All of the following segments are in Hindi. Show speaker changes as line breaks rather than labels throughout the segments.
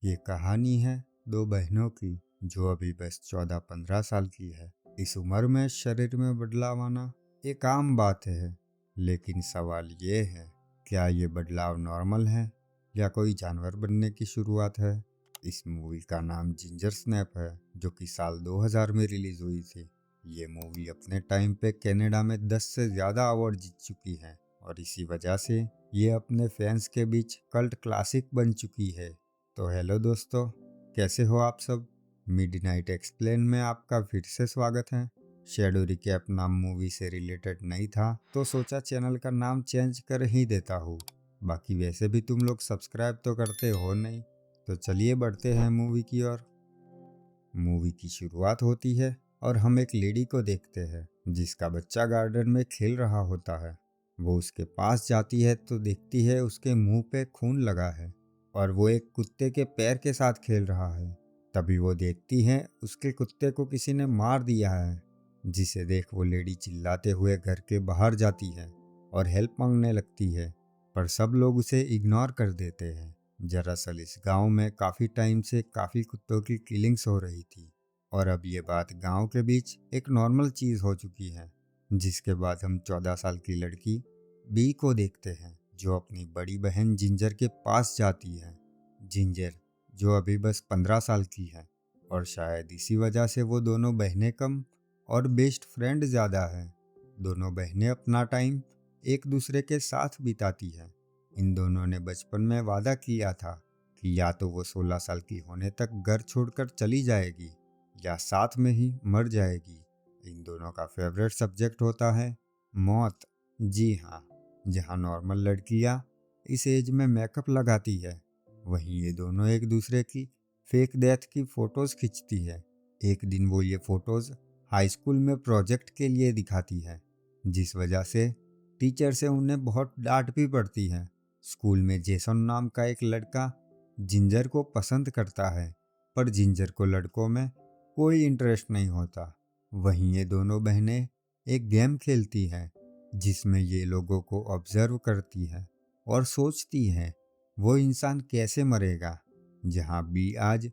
ये कहानी है दो बहनों की जो अभी बस 14-15 साल की है। इस उम्र में शरीर में बदलाव आना एक आम बात है, लेकिन सवाल ये है, क्या ये बदलाव नॉर्मल है या कोई जानवर बनने की शुरुआत है। इस मूवी का नाम जिंजर स्नैप है, जो कि साल 2000 में रिलीज हुई थी। ये मूवी अपने टाइम पे कनाडा में 10 से ज़्यादा अवार्ड जीत चुकी है और इसी वजह से ये अपने फैंस के बीच कल्ट क्लासिक बन चुकी है। तो हेलो दोस्तों, कैसे हो आप सब। मिडनाइट एक्सप्लेन में आपका फिर से स्वागत है। शेडो रिकैप नाम मूवी से रिलेटेड नहीं था तो सोचा चैनल का नाम चेंज कर ही देता हूँ। बाकी वैसे भी तुम लोग सब्सक्राइब तो करते हो नहीं, तो चलिए बढ़ते हैं मूवी की ओर। मूवी की शुरुआत होती है और हम एक लेडी को देखते हैं जिसका बच्चा गार्डन में खेल रहा होता है। वो उसके पास जाती है तो देखती है उसके मुंह पे खून लगा है और वो एक कुत्ते के पैर के साथ खेल रहा है। तभी वो देखती है उसके कुत्ते को किसी ने मार दिया है, जिसे देख वो लेडी चिल्लाते हुए घर के बाहर जाती है और हेल्प मांगने लगती है, पर सब लोग उसे इग्नोर कर देते हैं। दरअसल इस गांव में काफ़ी टाइम से काफ़ी कुत्तों की किलिंग्स हो रही थी और अब ये बात गांव के बीच एक नॉर्मल चीज़ हो चुकी है। जिसके बाद हम 14 साल की लड़की बी को देखते हैं जो अपनी बड़ी बहन जिंजर के पास जाती है। जिंजर जो अभी बस 15 साल की है और शायद इसी वजह से वो दोनों बहनें कम और बेस्ट फ्रेंड ज़्यादा है। दोनों बहनें अपना टाइम एक दूसरे के साथ बिताती है। इन दोनों ने बचपन में वादा किया था कि या तो वो 16 साल की होने तक घर छोड़कर चली जाएगी या साथ में ही मर जाएगी। इन दोनों का फेवरेट सब्जेक्ट होता है मौत। जी हाँ, जहाँ नॉर्मल लड़कियाँ इस एज में मेकअप लगाती है, वहीं ये दोनों एक दूसरे की फेक डेथ की फ़ोटोज़ खींचती है। एक दिन वो ये फ़ोटोज़ हाई स्कूल में प्रोजेक्ट के लिए दिखाती है, जिस वजह से टीचर से उन्हें बहुत डांट भी पड़ती है। स्कूल में जेसन नाम का एक लड़का जिंजर को पसंद करता है, पर जिंजर को लड़कों में कोई इंटरेस्ट नहीं होता। वहीं ये दोनों बहनें एक गेम खेलती हैं जिसमें ये लोगों को ऑब्जर्व करती है और सोचती है वो इंसान कैसे मरेगा। जहाँ बी आज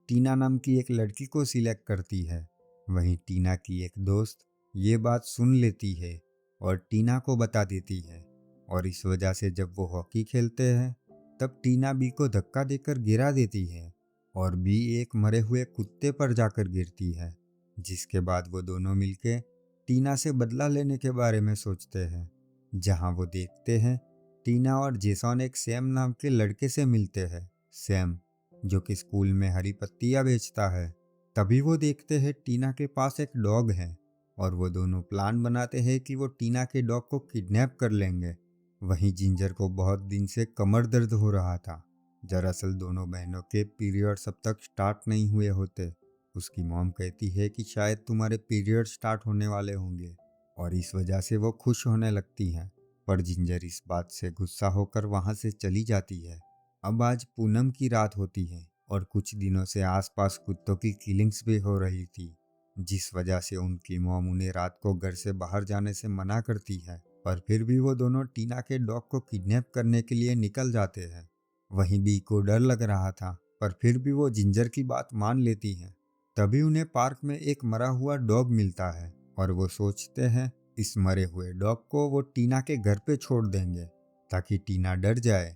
टीना नाम की एक लड़की को सिलेक्ट करती है, वहीं टीना की एक दोस्त ये बात सुन लेती है और टीना को बता देती है और इस वजह से जब वो हॉकी खेलते हैं तब टीना बी को धक्का देकर गिरा देती है और बी एक मरे हुए कुत्ते पर जाकर गिरती है। जिसके बाद वो दोनों मिलके टीना से बदला लेने के बारे में सोचते हैं। जहां वो देखते हैं टीना और जेसन एक सैम नाम के लड़के से मिलते हैं। सैम जो कि स्कूल में हरी पत्तियां बेचता है। तभी वो देखते हैं टीना के पास एक डॉग है और वो दोनों प्लान बनाते हैं कि वो टीना के डॉग को किडनैप कर लेंगे। वहीं जिंजर को बहुत दिन से कमर दर्द हो रहा था। दरअसल दोनों बहनों के पीरियड्स अब तक स्टार्ट नहीं हुए होते। उसकी मॉम कहती है कि शायद तुम्हारे पीरियड स्टार्ट होने वाले होंगे और इस वजह से वो खुश होने लगती हैं। पर जिंजर इस बात से गुस्सा होकर वहाँ से चली जाती है। अब आज पूनम की रात होती है और कुछ दिनों से आसपास कुत्तों की किलिंग्स भी हो रही थी, जिस वजह से उनकी मॉम उन्हें रात को घर से बाहर जाने से मना करती है। पर फिर भी वो दोनों टीना के डॉग को किडनैप करने के लिए निकल जाते हैं। वहीं बी को डर लग रहा था, पर फिर भी वो जिंजर की बात मान लेती है। तभी उन्हें पार्क में एक मरा हुआ डॉग मिलता है और वो सोचते हैं इस मरे हुए डॉग को वो टीना के घर पे छोड़ देंगे ताकि टीना डर जाए।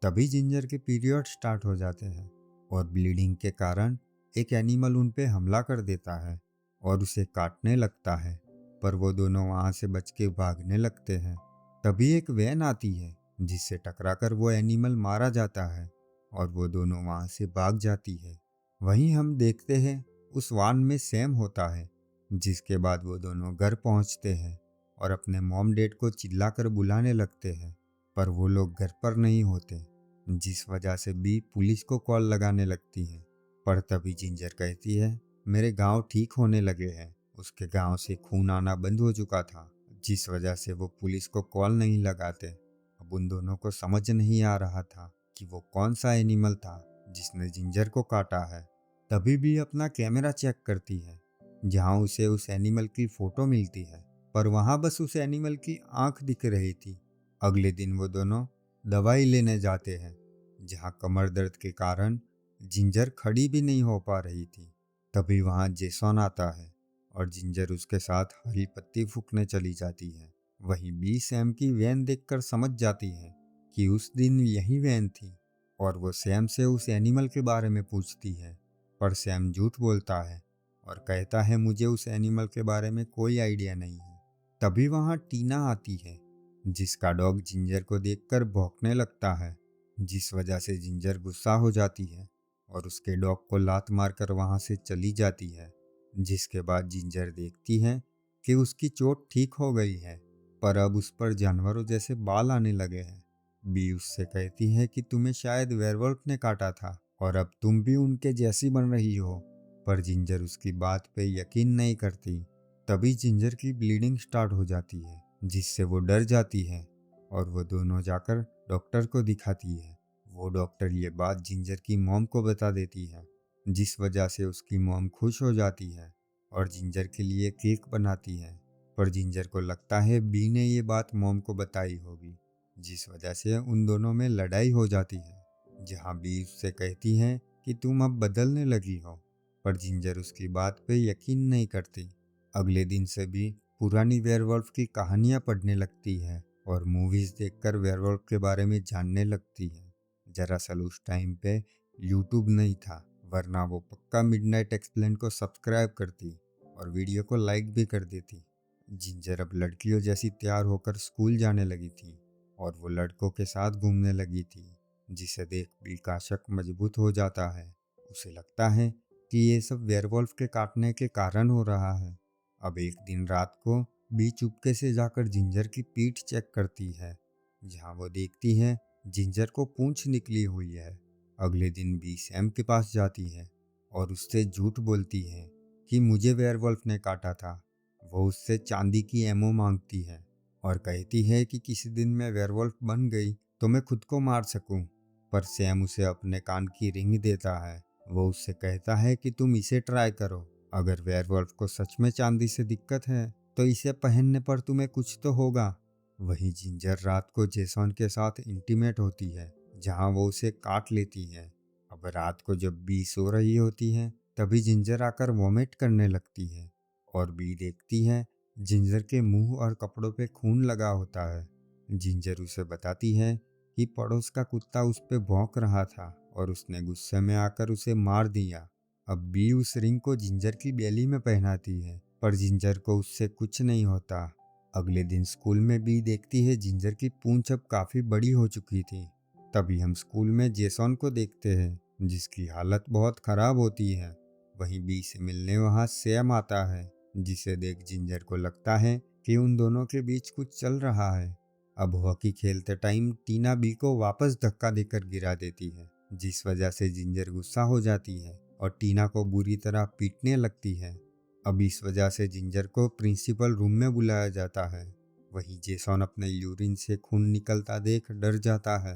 तभी जिंजर के पीरियड स्टार्ट हो जाते हैं और ब्लीडिंग के कारण एक एनिमल उन पे हमला कर देता है और उसे काटने लगता है। पर वो दोनों वहाँ से बच के भागने लगते हैं। तभी एक वैन आती है जिससे टकराकर वो एनिमल मारा जाता है और वो दोनों वहाँ से भाग जाती है। वहीं हम देखते हैं उस वान में सैम होता है। जिसके बाद वो दोनों घर पहुँचते हैं और अपने मॉम डैड को चिल्लाकर बुलाने लगते हैं, पर वो लोग घर पर नहीं होते, जिस वजह से बी पुलिस को कॉल लगाने लगती है। पर तभी जिंजर कहती है मेरे गांव ठीक होने लगे हैं। उसके गांव से खून आना बंद हो चुका था, जिस वजह से वो पुलिस को कॉल नहीं लगाते। अब उन दोनों को समझ नहीं आ रहा था कि वो कौन सा एनिमल था जिसने जिंजर को काटा है। तभी भी अपना कैमरा चेक करती है जहां उसे उस एनिमल की फोटो मिलती है, पर वहां बस उस एनिमल की आंख दिख रही थी। अगले दिन वो दोनों दवाई लेने जाते हैं, जहां कमर दर्द के कारण जिंजर खड़ी भी नहीं हो पा रही थी। तभी वहाँ जेसन आता है और जिंजर उसके साथ हरी पत्ती फूकने चली जाती है। वहीं बी सैम की वैन देखकर समझ जाती है कि उस दिन यही वैन थी और वो सैम से उस एनिमल के बारे में पूछती है। पर सैम झूठ बोलता है और कहता है मुझे उस एनिमल के बारे में कोई आइडिया नहीं है। तभी वहाँ टीना आती है जिसका डॉग जिंजर को देखकर भौंकने लगता है, जिस वजह से जिंजर गुस्सा हो जाती है और उसके डॉग को लात मारकर वहाँ से चली जाती है। जिसके बाद जिंजर देखती है कि उसकी चोट ठीक हो गई है पर अब उस पर जानवरों जैसे बाल आने लगे हैं। बी उससे कहती है कि तुम्हें शायद वेयरवुल्फ ने काटा था और अब तुम भी उनके जैसी बन रही हो, पर जिंजर उसकी बात पे यकीन नहीं करती। तभी जिंजर की ब्लीडिंग स्टार्ट हो जाती है जिससे वो डर जाती है और वो दोनों जाकर डॉक्टर को दिखाती है। वो डॉक्टर ये बात जिंजर की मॉम को बता देती है, जिस वजह से उसकी मॉम खुश हो जाती है और जिंजर के लिए केक बनाती है। पर जिंजर को लगता है बी ने ये बात मॉम को बताई होगी, जिस वजह से उन दोनों में लड़ाई हो जाती है। जहाँ बी उससे कहती है कि तुम अब बदलने लगी हो, पर जिंजर उसकी बात पे यकीन नहीं करती। अगले दिन से भी पुरानी वेयरवुल्फ की कहानियाँ पढ़ने लगती है और मूवीज देखकर वेयरवुल्फ के बारे में जानने लगती है। दरअसल उस टाइम पे यूट्यूब नहीं था, वरना वो पक्का मिडनाइट एक्सप्लेन को सब्सक्राइब करती और वीडियो को लाइक भी कर देती। जिंजर अब लड़कियों जैसी तैयार होकर स्कूल जाने लगी थी और वो लड़कों के साथ घूमने लगी थी, जिसे देख बिल का शक मजबूत हो जाता है। उसे लगता है कि ये सब वेयरवुल्फ के काटने के कारण हो रहा है। अब एक दिन रात को बी चुपके से जाकर जिंजर की पीठ चेक करती है, जहाँ वो देखती है जिंजर को पूंछ निकली हुई है। अगले दिन बी सैम के पास जाती है और उससे झूठ बोलती है कि मुझे वेयरवुल्फ ने काटा था। वो उससे चांदी की एमो मांगती है और कहती है कि किसी दिन मैं वेयरवुल्फ बन गई तो मैं खुद को मार सकूं। पर सैम उसे अपने कान की रिंग देता है। वो उससे कहता है कि तुम इसे ट्राई करो, अगर वेयरवुल्फ को सच में चांदी से दिक्कत है तो इसे पहनने पर तुम्हें कुछ तो होगा। वहीं जिंजर रात को जेसन के साथ इंटीमेट होती है, जहां वो उसे काट लेती है। अब रात को जब बी सो रही होती है तभी जिंजर आकर वॉमिट करने लगती है और बी देखती है जिंजर के मुंह और कपड़ों पे खून लगा होता है। जिंजर उसे बताती है कि पड़ोस का कुत्ता उस पे भौंक रहा था और उसने गुस्से में आकर उसे मार दिया। अब बी उस रिंग को जिंजर की बेली में पहनाती है, पर जिंजर को उससे कुछ नहीं होता। अगले दिन स्कूल में बी देखती है जिंजर की पूंछ अब काफी बड़ी हो चुकी थी। तभी हम स्कूल में जेसन को देखते हैं, जिसकी हालत बहुत खराब होती है। वहीं बी से मिलने वहां सैम आता है, जिसे देख जिंजर को लगता है कि उन दोनों के बीच कुछ चल रहा है। अब हॉकी खेलते टाइम टीना बी को वापस धक्का देकर गिरा देती है, जिस वजह से जिंजर गुस्सा हो जाती है और टीना को बुरी तरह पीटने लगती है। अब इस वजह से जिंजर को प्रिंसिपल रूम में बुलाया जाता है। वहीं जेसन अपने यूरिन से खून निकलता देख डर जाता है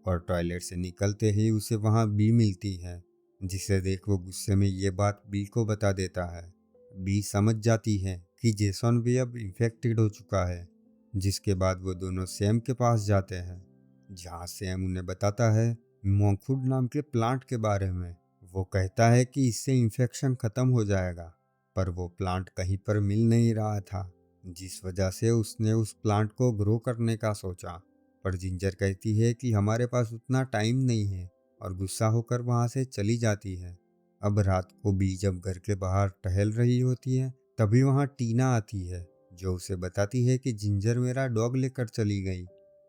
और टॉयलेट से निकलते ही उसे वहां बी मिलती है, जिसे देख वो गुस्से में ये बात बी को बता देता है। बी समझ जाती है कि जेसन भी अब इन्फेक्टेड हो चुका है, जिसके बाद वो दोनों सैम के पास जाते हैं, जहाँ सैम उन्हें बताता है मोंकफूड नाम के प्लांट के बारे में। वो कहता है कि इससे इन्फेक्शन खत्म हो जाएगा, पर वो प्लांट कहीं पर मिल नहीं रहा था, जिस वजह से उसने उस प्लांट को ग्रो करने का सोचा। पर जिंजर कहती है कि हमारे पास उतना टाइम नहीं है और गुस्सा होकर वहाँ से चली जाती है। अब रात को बी जब घर के बाहर टहल रही होती है तभी वहाँ टीना आती है, जो उसे बताती है कि जिंजर मेरा डॉग लेकर चली गई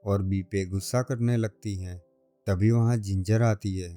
और बी पे गुस्सा करने लगती है। तभी वहाँ जिंजर आती है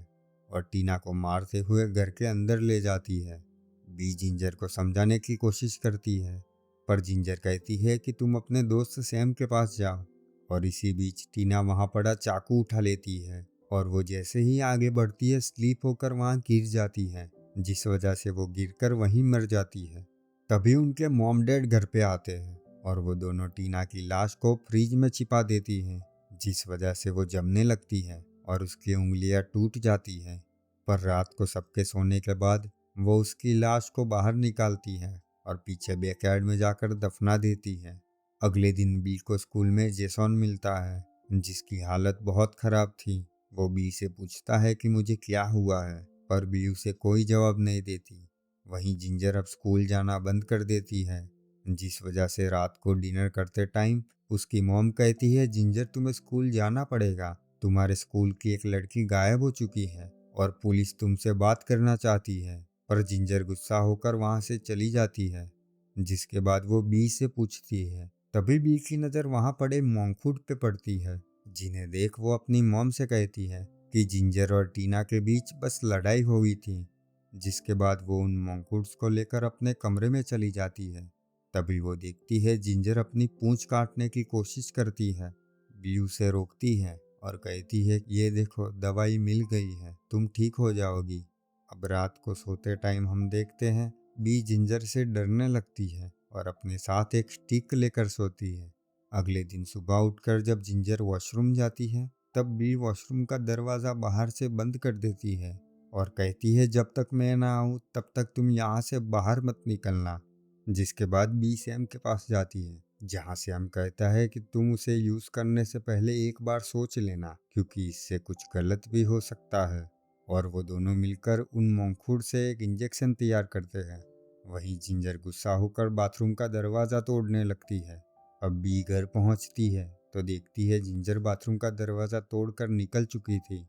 और टीना को मारते हुए घर के अंदर ले जाती है। बी जिंजर को समझाने की कोशिश करती है, पर जिंजर कहती है कि तुम अपने दोस्त सैम के पास जाओ। और इसी बीच टीना वहाँ पड़ा चाकू उठा लेती है और वो जैसे ही आगे बढ़ती है स्लीप होकर वहाँ गिर जाती है, जिस वजह से वो गिरकर वहीं मर जाती है। तभी उनके मॉम डैड घर पे आते हैं और वो दोनों टीना की लाश को फ्रिज में छिपा देती हैं, जिस वजह से वो जमने लगती है और उसकी उंगलियां टूट जाती हैं। पर रात को सबके सोने के बाद वो उसकी लाश को बाहर निकालती है और पीछे बैकयार्ड में जाकर दफना देती है। अगले दिन बी को स्कूल में जेसन मिलता है, जिसकी हालत बहुत खराब थी। वो बी से पूछता है कि मुझे क्या हुआ है, पर बी उसे कोई जवाब नहीं देती। वहीं जिंजर अब स्कूल जाना बंद कर देती है, जिस वजह से रात को डिनर करते टाइम उसकी मॉम कहती है, जिंजर तुम्हें स्कूल जाना पड़ेगा, तुम्हारे स्कूल की एक लड़की गायब हो चुकी है और पुलिस तुमसे बात करना चाहती है। पर जिंजर गुस्सा होकर वहां से चली जाती है। जिसके बाद वो बी से पूछती है। तभी बी की नज़र वहां पड़े मॉन्कफूड पे पड़ती है, जिन्हें देख वो अपनी मॉम से कहती है कि जिंजर और टीना के बीच बस लड़ाई हुई थी। जिसके बाद वो उन मॉन्कफूड्स को लेकर अपने कमरे में चली जाती है। तभी वो देखती है जिंजर अपनी पूंछ काटने की कोशिश करती है। बी उसे रोकती है और कहती है, ये देखो दवाई मिल गई है, तुम ठीक हो जाओगी। अब रात को सोते टाइम हम देखते हैं बी जिंजर से डरने लगती है और अपने साथ एक स्टिक लेकर सोती है। अगले दिन सुबह उठकर जब जिंजर वॉशरूम जाती है, तब बी वॉशरूम का दरवाज़ा बाहर से बंद कर देती है और कहती है, जब तक मैं ना आऊँ तब तक तुम यहाँ से बाहर मत निकलना। जिसके बाद बी सैम के पास जाती है, जहाँ सैम कहता है कि तुम उसे यूज़ करने से पहले एक बार सोच लेना, क्योंकि इससे कुछ गलत भी हो सकता है। और वो दोनों मिलकर उन मोंगफूड से एक इंजेक्शन तैयार करते हैं। वहीं जिंजर गुस्सा होकर बाथरूम का दरवाज़ा तोड़ने लगती है। अब बी घर पहुंचती है तो देखती है जिंजर बाथरूम का दरवाज़ा तोड़कर निकल चुकी थी।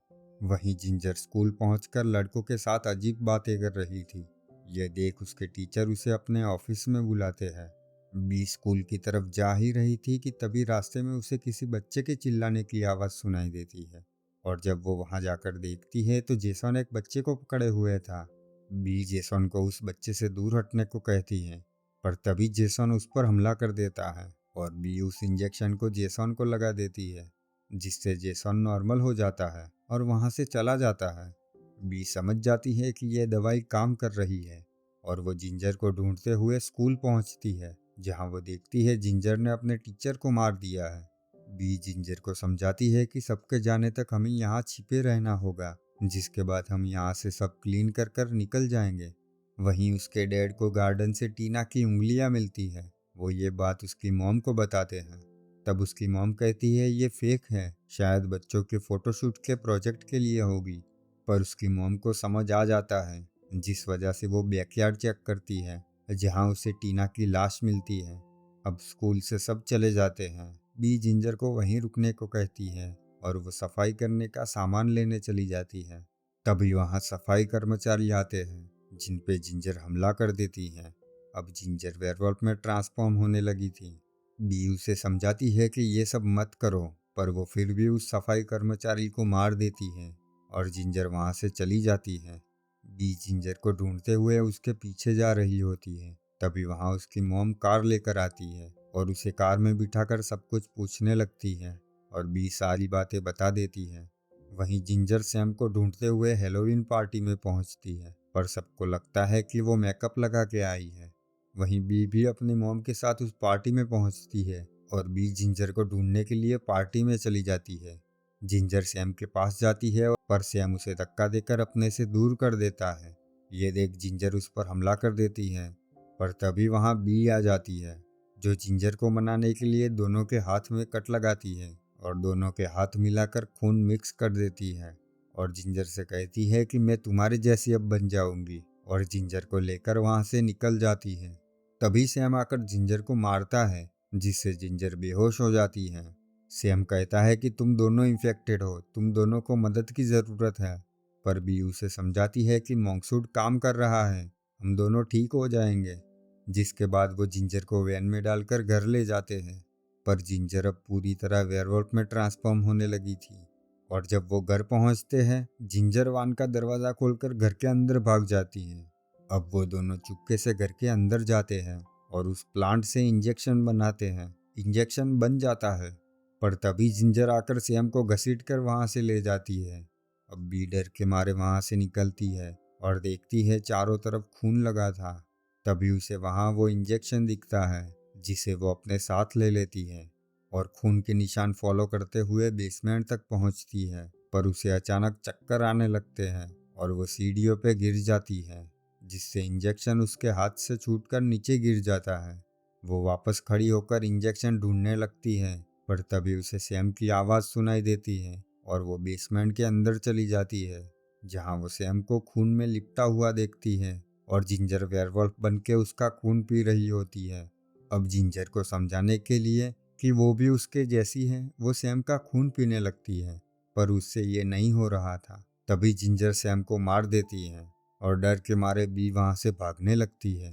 वहीं जिंजर स्कूल पहुंचकर लड़कों के साथ अजीब बातें कर रही थी। यह देख उसके टीचर उसे अपने ऑफिस में बुलाते हैं। बी स्कूल की तरफ जा ही रही थी कि तभी रास्ते में उसे किसी बच्चे के चिल्लाने की आवाज़ सुनाई देती है। और जब वो वहां जाकर देखती है तो जेसन एक बच्चे को पकड़े हुए था। बी जेसन को उस बच्चे से दूर हटने को कहती है, पर तभी जेसन उस पर हमला कर देता है और बी उस इंजेक्शन को जेसन को लगा देती है, जिससे जेसन नॉर्मल हो जाता है और वहां से चला जाता है। बी समझ जाती है कि यह दवाई काम कर रही है और वो जिंजर को ढूंढते हुए स्कूल पहुंचती है, जहां वो देखती है जिंजर ने अपने टीचर को मार दिया है। बी जिंजर को समझाती है कि सबके जाने तक हमें यहाँ छिपे रहना होगा, जिसके बाद हम यहाँ से सब क्लीन कर कर निकल जाएंगे। वहीं उसके डैड को गार्डन से टीना की उंगलियाँ मिलती है। वो ये बात उसकी मॉम को बताते हैं। तब उसकी मॉम कहती है, ये फेक है, शायद बच्चों के फोटोशूट के प्रोजेक्ट के लिए होगी। पर उसकी मॉम को समझ आ जाता है, जिस वजह से वो बैकयार्ड चेक करती है, जहाँ उसे टीना की लाश मिलती है। अब स्कूल से सब चले जाते हैं। बी जिंजर को वहीं रुकने को कहती है और वो सफाई करने का सामान लेने चली जाती है। तभी वहाँ सफाई कर्मचारी आते हैं, जिन पे जिंजर हमला कर देती है। अब जिंजर वेयरवॉल्फ में ट्रांसफॉर्म होने लगी थी। बी उसे समझाती है कि ये सब मत करो, पर वो फिर भी उस सफाई कर्मचारी को मार देती है और जिंजर वहाँ से चली जाती है। बी जिंजर को ढूंढते हुए उसके पीछे जा रही होती है। तभी वहाँ उसकी मॉम कार लेकर आती है और उसे कार में बिठाकर सब कुछ पूछने लगती है और बी सारी बातें बता देती है। वहीं जिंजर सैम को ढूंढते हुए हेलोवीन पार्टी में पहुंचती है, पर सबको लगता है कि वो मेकअप लगा के आई है। वहीं बी भी अपनी मॉम के साथ उस पार्टी में पहुंचती है और बी जिंजर को ढूंढने के लिए पार्टी में चली जाती है। जिंजर सैम के पास जाती है, पर सैम उसे धक्का देकर अपने से दूर कर देता है। ये देख जिंजर उस पर हमला कर देती है, पर तभी वहाँ बी आ जाती है, जो जिंजर को मनाने के लिए दोनों के हाथ में कट लगाती है और दोनों के हाथ मिलाकर खून मिक्स कर देती है और जिंजर से कहती है कि मैं तुम्हारे जैसी अब बन जाऊंगी, और जिंजर को लेकर वहाँ से निकल जाती है। तभी सैम आकर जिंजर को मारता है, जिससे जिंजर बेहोश हो जाती है। सैम कहता है कि तुम दोनों इन्फेक्टेड हो, तुम दोनों को मदद की ज़रूरत है। पर बी उसे समझाती है कि मॉन्कसूट काम कर रहा है, हम दोनों ठीक हो जाएंगे। जिसके बाद वो जिंजर को वैन में डालकर घर ले जाते हैं। पर जिंजर अब पूरी तरह वेयरवॉल्फ में ट्रांसफॉर्म होने लगी थी और जब वो घर पहुंचते हैं, जिंजर वान का दरवाज़ा खोलकर घर के अंदर भाग जाती है। अब वो दोनों चुपके से घर के अंदर जाते हैं और उस प्लांट से इंजेक्शन बनाते हैं। इंजेक्शन बन जाता है, पर तभी जिंजर आकर सैम को घसीट कर वहाँ से ले जाती है। अब बी डर के मारे वहाँ से निकलती है और देखती है चारों तरफ खून लगा था। तभी उसे वहाँ वो इंजेक्शन दिखता है, जिसे वो अपने साथ ले लेती है और खून के निशान फॉलो करते हुए बेसमेंट तक पहुँचती है। पर उसे अचानक चक्कर आने लगते हैं और वो सीढ़ियों पे गिर जाती है, जिससे इंजेक्शन उसके हाथ से छूटकर नीचे गिर जाता है। वो वापस खड़ी होकर इंजेक्शन ढूंढने लगती है, पर तभी उसे सैम की आवाज़ सुनाई देती है और वो बेसमेंट के अंदर चली जाती है। जहां वो सैम को खून में लिपटा हुआ देखती है और जिंजर वेयरवुल्फ बन के उसका खून पी रही होती है। अब जिंजर को समझाने के लिए कि वो भी उसके जैसी है, वो सैम का खून पीने लगती है, पर उससे ये नहीं हो रहा था। तभी जिंजर सैम को मार देती है और डर के मारे बी वहां से भागने लगती है।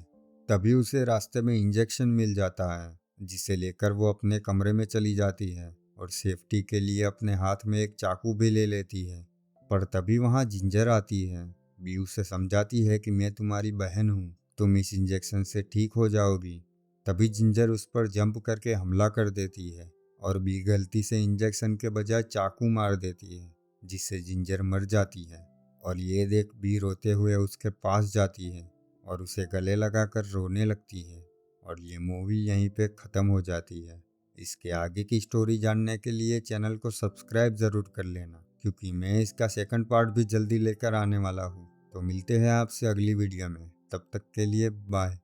तभी उसे रास्ते में इंजेक्शन मिल जाता है, जिसे लेकर वो अपने कमरे में चली जाती है और सेफ्टी के लिए अपने हाथ में एक चाकू भी ले लेती है। पर तभी वहां जिंजर आती है। बी उसे समझाती है कि मैं तुम्हारी बहन हूँ, तुम इस इंजेक्शन से ठीक हो जाओगी। तभी जिंजर उस पर जंप करके हमला कर देती है और बी गलती से इंजेक्शन के बजाय चाकू मार देती है, जिससे जिंजर मर जाती है। और ये देख बी रोते हुए उसके पास जाती है और उसे गले लगाकर रोने लगती है। और ये मूवी यहीं पे ख़त्म हो जाती है। इसके आगे की स्टोरी जानने के लिए चैनल को सब्सक्राइब ज़रूर कर लेना, क्योंकि मैं इसका सेकंड पार्ट भी जल्दी लेकर आने वाला हूँ। तो मिलते हैं आपसे अगली वीडियो में, तब तक के लिए बाय।